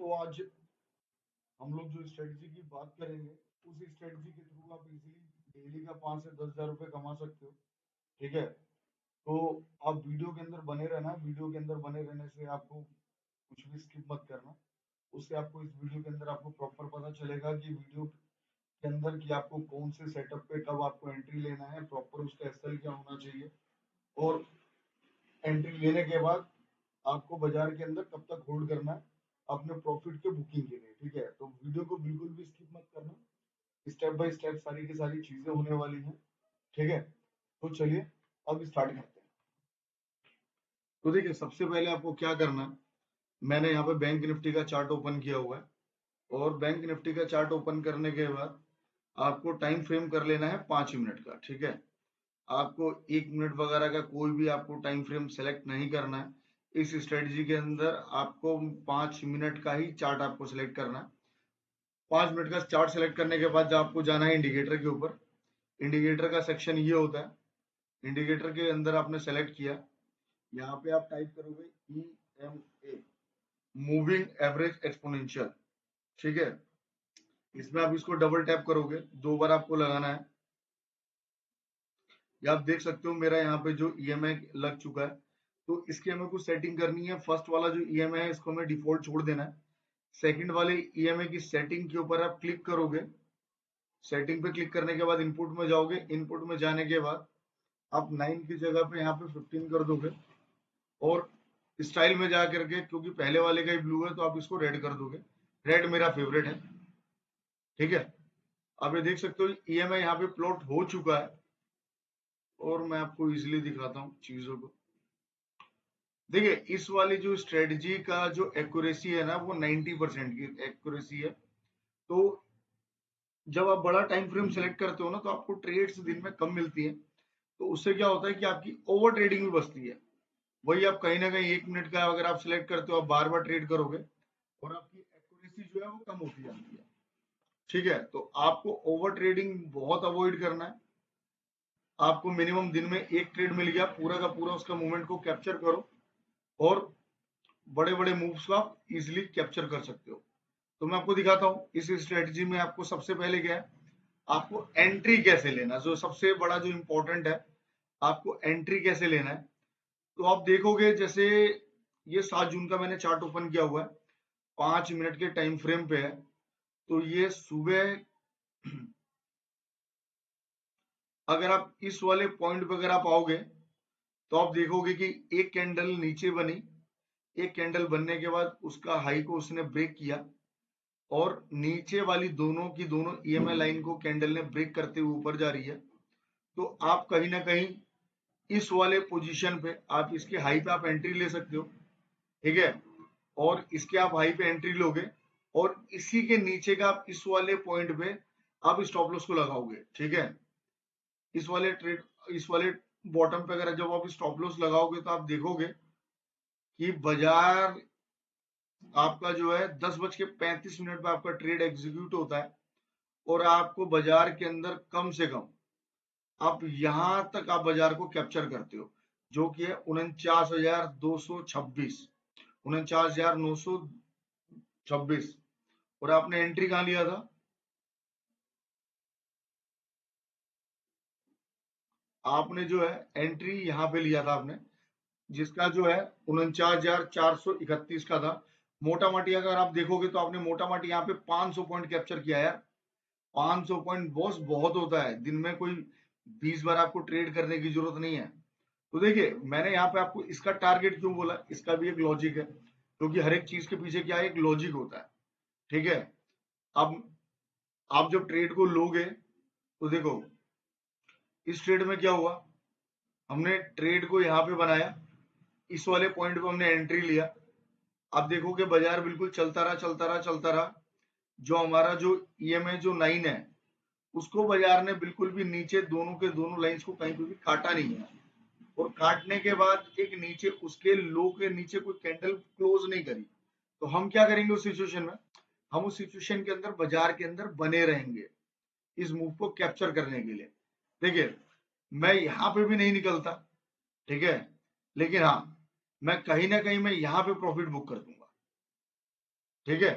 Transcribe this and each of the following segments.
तो आज हम लोग जो स्ट्रेटजी की बात करेंगे, उस स्ट्रेटजी के थ्रू आप इजीली डेली का 5 से 10 हजार रुपये कमा सकते हो। ठीक है, तो आप वीडियो के अंदर बने रहना। वीडियो के अंदर बने रहने से आपको कुछ भी स्किप मत करना। उससे आपको इस वीडियो के अंदर आपको प्रॉपर पता चलेगा कि वीडियो के अंदर कि आपको कौन से सेटअप पे कब आपको एंट्री लेना है, प्रॉपर उसका एसएल क्या होना चाहिए, और एंट्री लेने के बाद आपको बाजार के अंदर कब तक होल्ड करना है अपने प्रॉफिट के बुकिंग के लिए। ठीक है, तो वीडियो को बिल्कुल भी स्किप मत करना। स्टेप बाय स्टेप सारी की सारी चीजें होने वाली हैं। ठीक है, तो चलिए अब स्टार्ट करते हैं। तो देखिए, सबसे पहले आपको क्या करना है, मैंने यहाँ पे बैंक निफ्टी का चार्ट ओपन किया हुआ है, और बैंक निफ्टी का चार्ट ओपन करने के बाद आपको टाइम फ्रेम कर लेना है 5 मिनट का। ठीक है, आपको 1 मिनट वगैरह का कोई भी आपको टाइम फ्रेम सेलेक्ट नहीं करना है। इस स्ट्रेटजी के अंदर आपको 5 मिनट का ही चार्ट आपको सिलेक्ट करना है। 5 मिनट का चार्ट सेलेक्ट करने के बाद आपको जाना है इंडिकेटर के ऊपर। इंडिकेटर का सेक्शन ये होता है। इंडिकेटर के अंदर आपने सेलेक्ट किया, यहाँ पे आप टाइप करोगे EMA, मूविंग एवरेज एक्सपोनेंशियल। ठीक है, इसमें आप इसको डबल टैप करोगे, 2 बार आपको लगाना है। ये आप देख सकते हो मेरा यहाँ पे जो EMI लग चुका है। तो इसकी हमें कुछ सेटिंग करनी है। फर्स्ट वाला जो EMI है इसको हमें डिफॉल्ट छोड़ देना है। सेकंड वाले EMI की सेटिंग के ऊपर आप क्लिक करोगे। सेटिंग पे क्लिक करने के बाद इनपुट में जाओगे। इनपुट में जाने के बाद आप 9 की जगह पे यहाँ पे 15 कर दोगे, और स्टाइल में जा करके, क्योंकि पहले वाले का ही ब्लू है तो आप इसको रेड कर दोगे। रेड मेरा फेवरेट है। ठीक है, आप ये देख सकते हो EMI यहाँ पे प्लॉट हो चुका है, और मैं आपको इजिली दिखाता हूँ चीजों को। देखिए, इस वाली जो स्ट्रेटजी का जो एक्यूरेसी है ना, वो 90% की एक्यूरेसी है। तो जब आप बड़ा टाइम फ्रेम सेलेक्ट करते हो ना, तो आपको ट्रेड्स दिन में कम मिलती है। तो उससे क्या होता है कि आपकी ओवर ट्रेडिंग भी बचती है। वही आप कहीं ना कहीं 1 मिनट का अगर आप सिलेक्ट करते हो, आप बार बार ट्रेड करोगे, और आपकी एक्यूरेसी जो है वो कम होती जाती है। ठीक है, तो आपको ओवर ट्रेडिंग बहुत अवॉइड करना है। आपको मिनिमम दिन में एक ट्रेड मिल गया, पूरा का पूरा उसका मूवमेंट को कैप्चर करो, और बड़े बड़े मूव्स को आप इजिली कैप्चर कर सकते हो। तो मैं आपको दिखाता हूँ इस स्ट्रेटजी में आपको सबसे पहले क्या है, आपको एंट्री कैसे लेना है, जो सबसे बड़ा जो इंपॉर्टेंट है, आपको एंट्री कैसे लेना है। तो आप देखोगे, जैसे ये 7 जून का मैंने चार्ट ओपन किया हुआ है, 5 मिनट के टाइम फ्रेम पे है। तो ये सुबह अगर आप इस वाले पॉइंट पे अगर आप आओगे, तो आप देखोगे कि एक कैंडल नीचे बनी। एक कैंडल बनने के बाद उसका हाई को उसने ब्रेक किया, और नीचे वाली दोनों की दोनों EMI लाइन को कैंडल ने ब्रेक करते हुए ऊपर जा रही है। तो आप कहीं ना कहीं इस वाले पोजीशन पे, आप इसके हाई पे आप एंट्री ले सकते हो। ठीक है, और इसके आप हाई पे एंट्री लोगे, और इसी के नीचे का आप इस वाले पॉइंट पे आप स्टॉप लॉस को लगाओगे। ठीक है, इस वाले ट्रेड, इस वाले बॉटम पे अगर जब आप स्टॉप लॉस लगाओगे, तो आप देखोगे कि बाजार आपका जो है 10:35 पे आपका ट्रेड एग्जीक्यूट होता है, और आपको बाजार के अंदर कम से कम आप यहां तक आप बाजार को कैप्चर करते हो, जो कि है 49,226, 49,926। और आपने एंट्री कहां लिया था, आपने जो है एंट्री यहां पे लिया था आपने, जिसका जो है 49,431 का था। मोटा माटी अगर आप देखोगे, तो आपने मोटा माटी यहाँ पे 500 पॉइंट कैप्चर किया यार। 500 पॉइंट बॉस बहुत होता है। दिन में कोई 20 बार आपको ट्रेड करने की जरूरत नहीं है। तो देखिए, मैंने यहाँ पे आपको इसका टारगेट क्यों बोला, इसका भी एक लॉजिक है, क्योंकि हर एक चीज के पीछे क्या है, एक लॉजिक होता है। ठीक है, अब आप जब ट्रेड को लोगे, तो देखो इस ट्रेड में क्या हुआ, हमने ट्रेड को यहाँ पे बनाया, इस वाले पॉइंट पे हमने एंट्री लिया। आप देखोगे बाजार बिल्कुल चलता रहा, चलता रहा, चलता रहा। जो हमारा जो EMI जो 9 है, उसको बाजार ने बिल्कुल भी नीचे दोनों के दोनों लाइंस को कहीं पे भी काटा नहीं है, और काटने के बाद एक नीचे उसके लो के नीचे कोई कैंडल क्लोज नहीं करी। तो हम क्या करेंगे उस सिचुएशन में, हम उस सिचुएशन के अंदर बाजार के अंदर बने रहेंगे इस मूव को कैप्चर करने के लिए। देखिए, मैं यहां पे भी नहीं निकलता, ठीक है, लेकिन हाँ, मैं कहीं ना कहीं मैं यहां पे प्रॉफिट बुक कर दूंगा। ठीक है।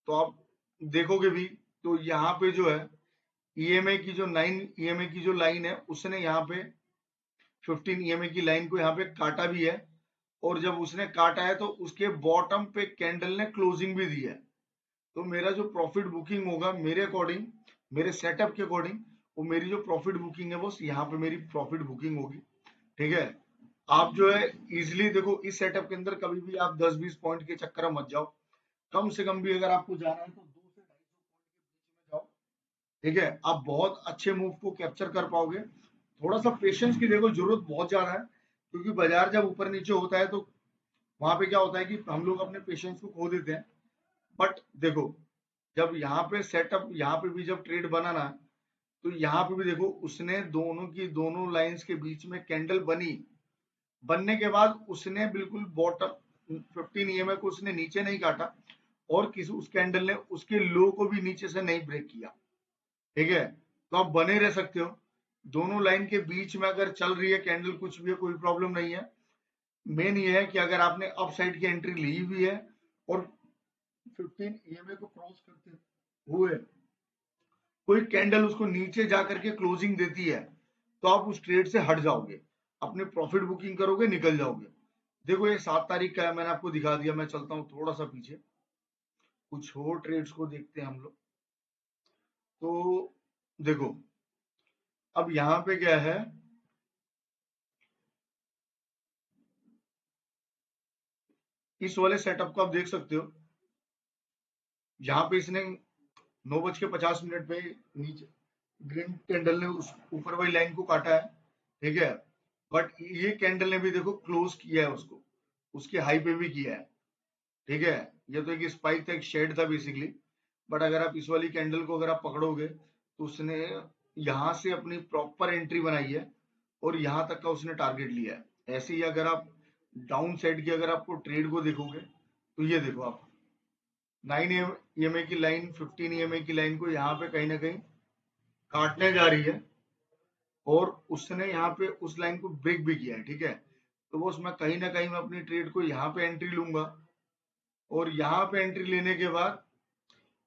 तो आप देखोगे भी तो यहाँ पे जो है ईएमए की जो 9 ईएमए की जो लाइन है उसने यहाँ पे 15 ईएमए की लाइन को यहाँ पे काटा भी है, और जब उसने काटा है तो उसके बॉटम पे कैंडल ने क्लोजिंग भी दी है। तो मेरा जो प्रॉफिट बुकिंग होगा मेरे अकॉर्डिंग, मेरे सेटअप के अकॉर्डिंग, वो मेरी जो प्रॉफिट बुकिंग है बस यहाँ पे मेरी प्रॉफिट बुकिंग होगी। ठीक है। आप जो है इजिली देखो इस सेटअप के अंदर कभी भी आप 10-20 पॉइंट के चक्कर में मत जाओ। कम से कम भी अगर आपको जाना है तो 2 से 250 पॉइंट के बीच में जाओ। ठीक है, आप बहुत अच्छे मूव को कैप्चर कर पाओगे। थोड़ा सा पेशेंस की देखो जरूरत बहुत ज्यादा है, क्योंकि बाजार जब ऊपर नीचे होता है तो वहां पे क्या होता है कि हम लोग अपने पेशेंस को खो देते हैं। बट देखो जब यहाँ पे सेटअप, यहाँ पे भी जब ट्रेड बना ना, तो यहाँ पे भी देखो उसने दोनों की दोनों लाइंस के बीच में कैंडल बनी, बनने के बाद उसने बिल्कुल बॉटम 15 ईएमए को उसने नीचे नहीं काटा, और किसी उस कैंडल ने उसके लो को भी नीचे से नहीं ब्रेक किया। ठीक है, तो आप बने रह सकते हो दोनों लाइन के बीच में। अगर चल रही है कैंडल कुछ भी है कोई प्रॉब्लम नहीं है। मेन ये है कि अगर आपने अप साइड की एंट्री ली हुई है और 15 ईएमए को क्रॉस करते हुए कोई कैंडल उसको नीचे जा करके क्लोजिंग देती है, तो आप उस ट्रेड से हट जाओगे, अपने प्रॉफिट बुकिंग करोगे, निकल जाओगे। देखो ये 7 तारीख का है, मैंने आपको दिखा दिया। मैं चलता हूँ थोड़ा सा पीछे, कुछ और ट्रेड्स को देखते हैं हम लोग। तो देखो अब यहाँ पे क्या है, इस वाले सेटअप को आप देख सकते हो। यहाँ पे इसने 9:50 पे नीचे ग्रीन कैंडल ने उस ऊपर वाली लाइन को काटा है। ठीक है, बट ये कैंडल ने भी देखो क्लोज किया है उसको, उसके हाई पे भी किया है। ठीक है, ये तो एक स्पाइक था, एक शेड था बेसिकली। बट अगर आप इस वाली कैंडल को अगर आप पकड़ोगे तो उसने यहाँ से अपनी प्रॉपर एंट्री बनाई है और यहाँ तक का उसने टारगेट लिया है। ऐसे ही अगर आप डाउन साइड की अगर आपको ट्रेड को देखोगे तो ये देखो आप 9 ईएमए की लाइन 15 ईएमए की लाइन को यहाँ पे कहीं ना कहीं काटने जा रही है, और उसने यहाँ पे उस लाइन को ब्रेक भी किया है। ठीक है, तो वो उसमें कहीं ना कहीं मैं अपनी ट्रेड को यहाँ पे एंट्री लूंगा, और यहाँ पे एंट्री लेने के बाद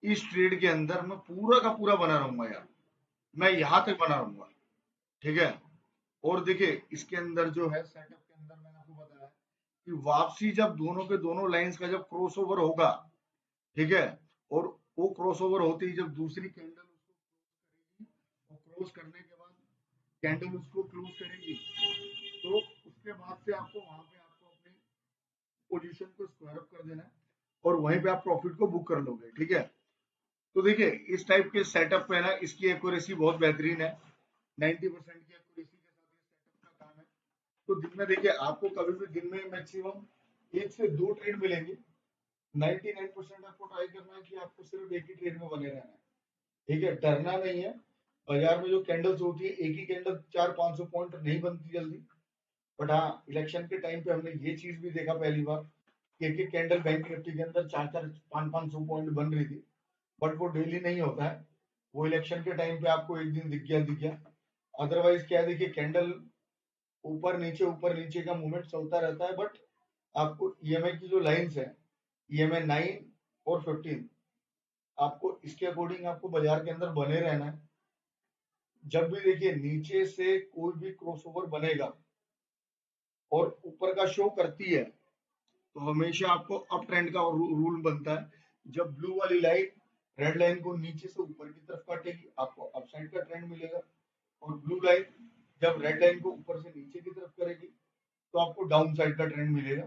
इस ट्रेड के अंदर मैं पूरा का पूरा बना रहूंगा यार, मैं यहाँ तक बना रहूंगा। ठीक है, और देखिए इसके अंदर जो है सेटअप के अंदर मैंने आपको बताया कि वापसी जब दोनों के दोनों लाइंस का जब क्रॉस ओवर होगा, ठीक है, और वो क्रॉस ओवर होते ही जब दूसरी कैंडल उसको क्लोज करेगी, और क्लोज करने के बाद कैंडल उसको क्लोज करेगी, तो उसके बाद से आपको वहां पे आपको अपनी पोजीशन को स्क्वायर अप कर देना है, और वहीं पे आप प्रॉफिट को बुक कर लोगे। ठीक है, तो देखिए इस टाइप के सेटअप पे ना इसकी एक्यूरेसी बहुत बेहतरीन है। 90% की एक्यूरेसी के साथ ये सेटअप का काम है। तो दिन में देखिए आपको कभी भी दिन में मैक्सिमम 1 से 2 ट्रेड मिलेंगे। 99% आपको ट्राई करना है कि आपको सिर्फ एक ही ट्रेड में बने रहना है। ठीक है, डरना नहीं है। बाजार में जो कैंडल्स होती है एक ही कैंडल 400-500 पॉइंट नहीं बनती जल्दी। बट हाँ, इलेक्शन के टाइम पे हमने ये चीज भी देखा पहली बार कि एक एक कैंडल बैंक निफ्टी के अंदर 400-500 पॉइंट बन रही थी। बट वो डेली नहीं होता है, वो इलेक्शन के टाइम पे आपको एक दिन दिख गया। अदरवाइज क्या है, देखिए कैंडल ऊपर नीचे का मूवमेंट चलता रहता है। बट आपको ईएमआई की जो लाइंस है, ईएमआई 9 और 15, आपको इसके अकॉर्डिंग आपको बाजार के अंदर बने रहना है। जब भी देखिए नीचे से कोई भी क्रॉसओवर बनेगा और ऊपर का शो करती है, तो हमेशा आपको अप ट्रेंड का रूल बनता है। जब ब्लू वाली लाइन रेड लाइन को नीचे से ऊपर की तरफ काटेगी, आपको अपसाइड का ट्रेंड मिलेगा। और ब्लू लाइन जब रेड लाइन को ऊपर से नीचे की तरफ करेगी, तो आपको डाउन साइड का ट्रेंड मिलेगा।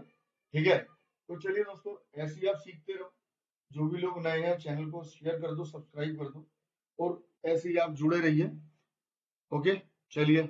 ठीक है, तो चलिए दोस्तों, ऐसे ही आप सीखते रहो। जो भी लोग नए हैं चैनल को शेयर कर दो, सब्सक्राइब कर दो, और ऐसे ही आप जुड़े रहिए। ओके, चलिए।